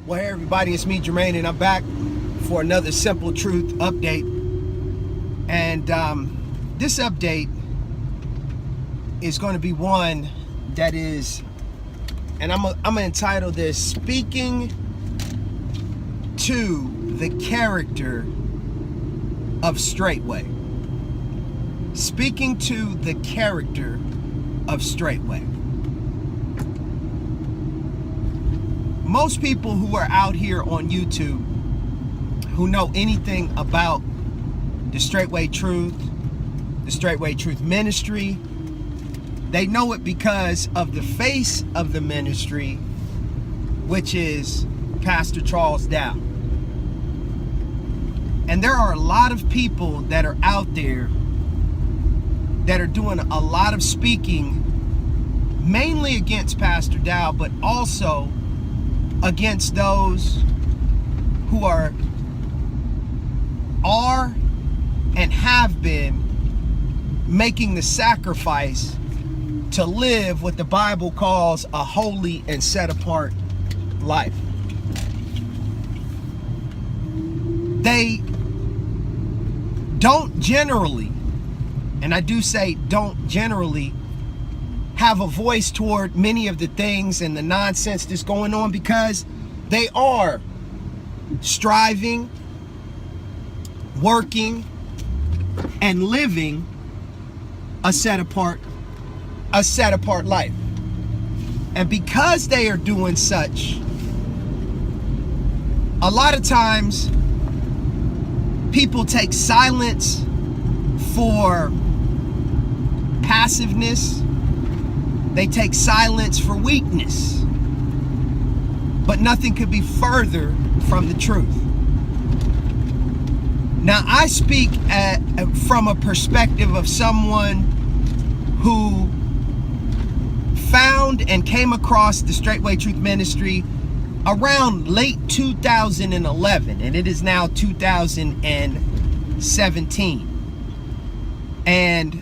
Well, hey everybody, it's me, Jermaine, and I'm back for another Simple Truth update. And this update is going to be one that is, and I'm gonna entitle this "Speaking to the Character of Straitway." Speaking to the character of Straitway. Most people who are out here on YouTube who know anything about the Straitway Truth, the Straitway Truth Ministry, they know it because of the face of the ministry, which is Pastor Charles Dow. And there are a lot of people that are out there that are doing a lot of speaking, mainly against Pastor Dow, but also against those who are and have been making the sacrifice to live what the Bible calls a holy and set apart life. They don't generally, and I do say don't generally, have a voice toward many of the things and the nonsense that's going on, because they are striving, working, and living a set apart life. And because they are doing such, a lot of times people take silence for passiveness. They take silence for weakness. But nothing could be further from the truth. Now, I speak from a perspective of someone who found and came across the Straitway Truth Ministry around late 2011, and it is now 2017. And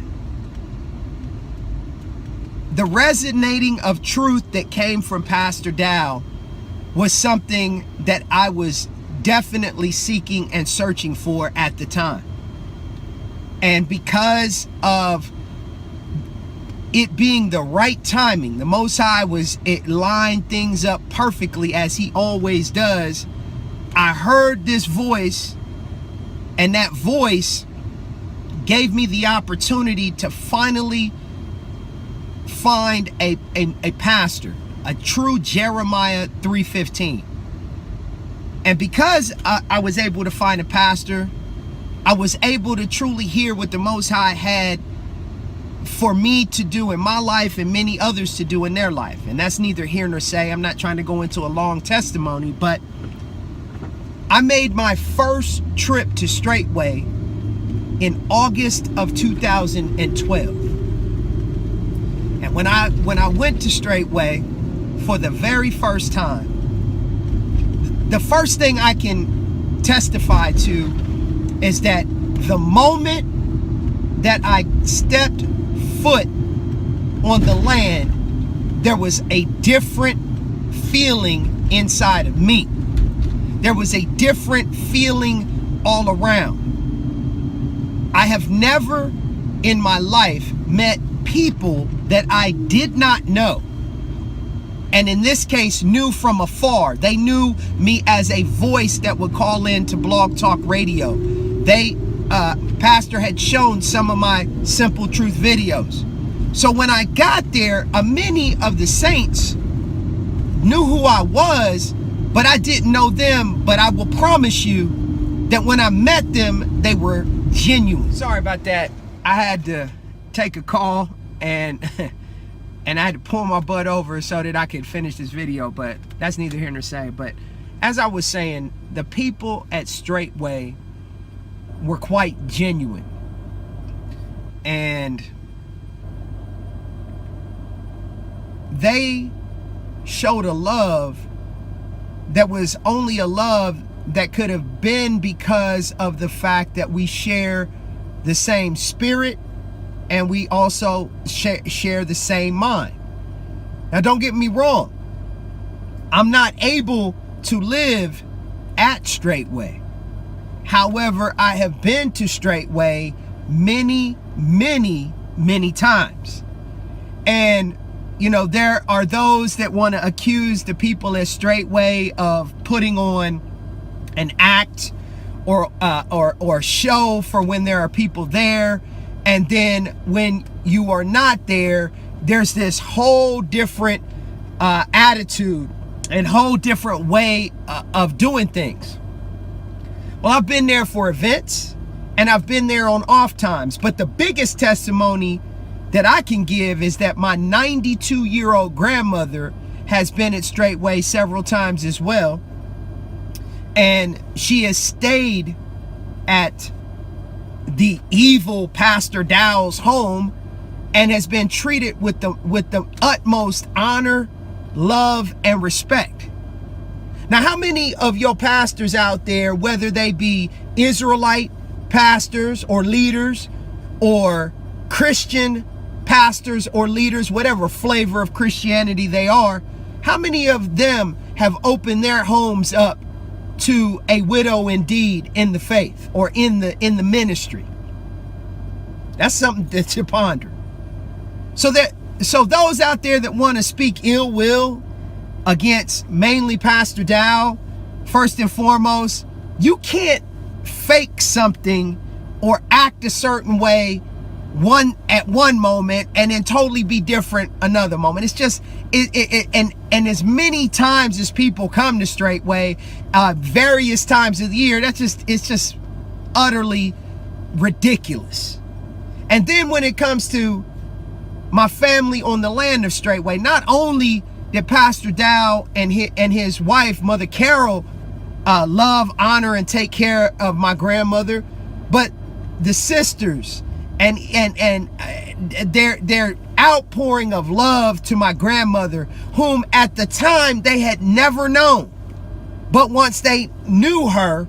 the resonating of truth that came from Pastor Dow was something that I was definitely seeking and searching for at the time. And because of it being the right timing, the Most High it lined things up perfectly, as he always does. I heard this voice, and that voice gave me the opportunity to finally find a pastor, a true Jeremiah 3:15. And because I was able to find a pastor, I was able to truly hear what the Most High had for me to do in my life and many others to do in their life. And that's neither here nor say. I'm not trying to go into a long testimony, but I made my first trip to Straitway in August of 2012. And when I went to Straitway for the very first time, the first thing I can testify to is that the moment that I stepped foot on the land, there was a different feeling inside of me. There was a different feeling all around. I have never in my life met people that I did not know, and in this case knew from afar. They knew me as a voice that would call in to Blog Talk Radio. Pastor had shown some of my Simple Truth videos. So when I got there, many of the saints knew who I was, but I didn't know them. But I will promise you that when I met them, they were genuine. Sorry about that. I had to take a call and I had to pull my butt over so that I could finish this video, but that's neither here nor say. But as I was saying, the people at Straitway were quite genuine, and they showed a love that was only a love that could have been because of the fact that we share the same spirit and we also share the same mind. Now, don't get me wrong. I'm not able to live at Straitway. However, I have been to Straitway many, many, many times. And, you know, there are those that want to accuse the people at Straitway of putting on an act or show for when there are people there. And then when you are not there, there's this whole different attitude and whole different way of doing things. Well, I've been there for events and I've been there on off times, but the biggest testimony that I can give is that my 92-year-old grandmother has been at Straitway several times as well, and she has stayed at the evil Pastor Dow's home and has been treated with the utmost honor, love, and respect. Now, how many of your pastors out there, whether they be Israelite pastors or leaders or Christian pastors or leaders, whatever flavor of Christianity they are, how many of them have opened their homes up to a widow indeed in the faith or in the ministry? That's something to ponder. So those out there that want to speak ill will against mainly Pastor Dow, first and foremost, you can't fake something or act a certain way at one moment and then totally be different another moment. It's just and as many times as people come to Straitway, various times of the year, it's just utterly ridiculous. And then when it comes to my family on the land of Straitway, not only did Pastor Dow and his wife, Mother Carol, love, honor, and take care of my grandmother, but the sisters and their outpouring of love to my grandmother, whom at the time they had never known. But once they knew her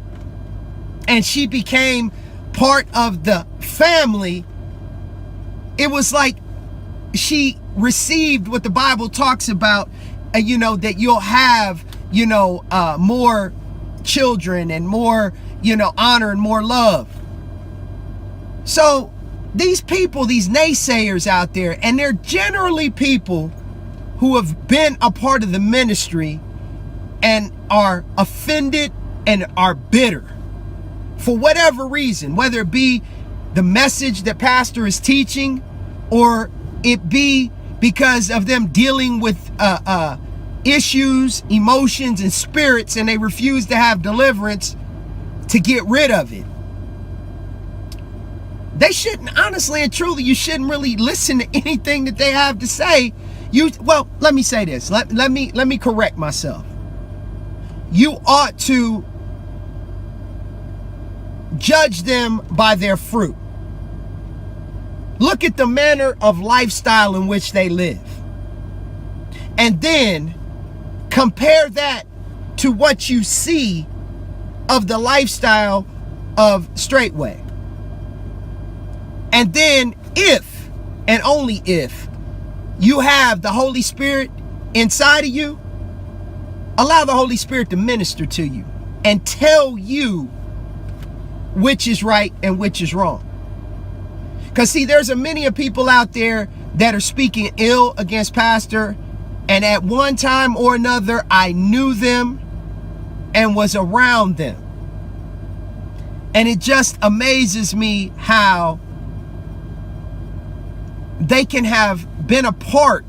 and she became part of the family, it was like she received what the Bible talks about, that you'll have, more children and more, honor and more love. So these people, these naysayers out there, and they're generally people who have been a part of the ministry and are offended and are bitter for whatever reason, whether it be the message that pastor is teaching or it be because of them dealing with issues, emotions, and spirits, and they refuse to have deliverance to get rid of it. They shouldn't, honestly and truly, you shouldn't really listen to anything that they have to say. Well, let me say this. Let me correct myself. You ought to judge them by their fruit. Look at the manner of lifestyle in which they live. And then compare that to what you see of the lifestyle of Straitway. And then if, and only if, you have the Holy Spirit inside of you, allow the Holy Spirit to minister to you and tell you which is right and which is wrong. Because see, there's a many of people out there that are speaking ill against pastor, and at one time or another I knew them and was around them. And it just amazes me how they can have been a part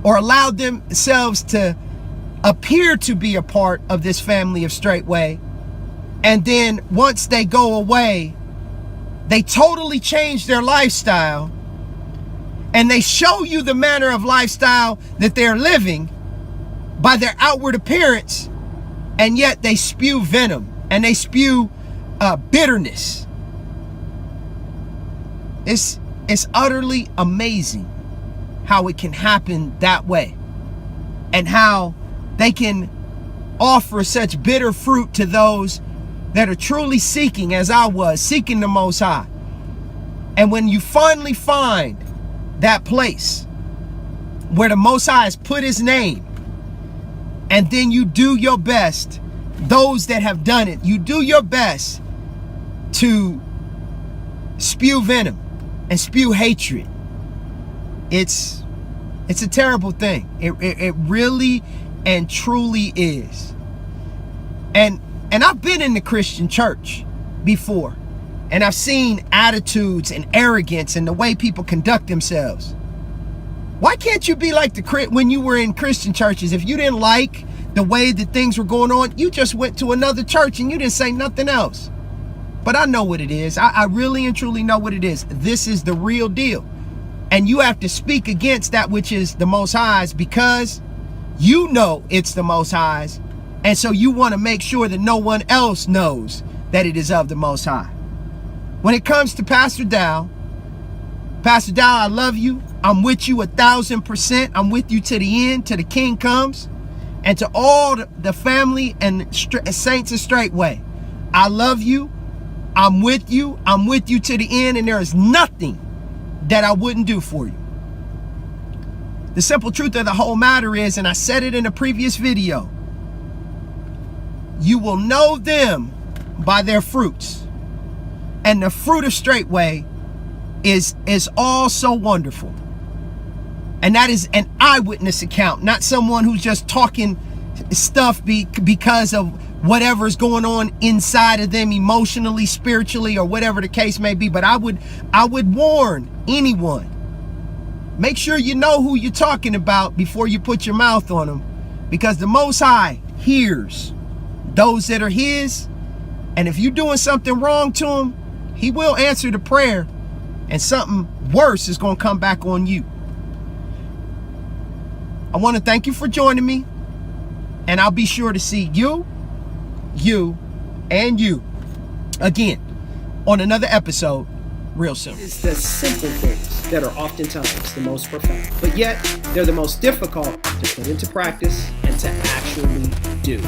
or allowed themselves to appear to be a part of this family of Straitway, and then once they go away, they totally change their lifestyle and they show you the manner of lifestyle that they're living by their outward appearance, and yet they spew venom and they spew bitterness. It's utterly amazing how it can happen that way, and how they can offer such bitter fruit to those that are truly seeking, as I was, seeking the Most High. And when you finally find that place where the Most High has put his name, And then you do your best, those that have done it, you do your best to spew venom and spew hatred. It's a terrible thing. It really and truly is. And I've been in the Christian church before, and I've seen attitudes and arrogance and the way people conduct themselves. Why can't you be like when you were in Christian churches? If you didn't like the way that things were going on, you just went to another church and you didn't say nothing else. But I know what it is. I really and truly know what it is. This is the real deal. And you have to speak against that which is the Most High's, because you know it's the Most High's. And so you want to make sure that no one else knows that it is of the Most High. When it comes to Pastor Dow, I love you. I'm with you 1,000%. I'm with you to the end, till the King comes. And to all the family and saints of Straitway, I love you. I'm with you. I'm with you to the end, and there is nothing that I wouldn't do for you. The simple truth of the whole matter is, and I said it in a previous video, you will know them by their fruits. And the fruit of Straitway is all so wonderful. And that is an eyewitness account, not someone who's just talking stuff because of whatever's going on inside of them emotionally, spiritually, or whatever the case may be. But I would warn anyone, make sure you know who you're talking about before you put your mouth on them, because the Most High hears those that are his. And if you're doing something wrong to him, he will answer the prayer, and something worse is going to come back on you. I want to thank you for joining me, and I'll be sure to see you, and you again on another episode real soon. It's the simple things that are oftentimes the most profound, but yet they're the most difficult to put into practice and to actually do.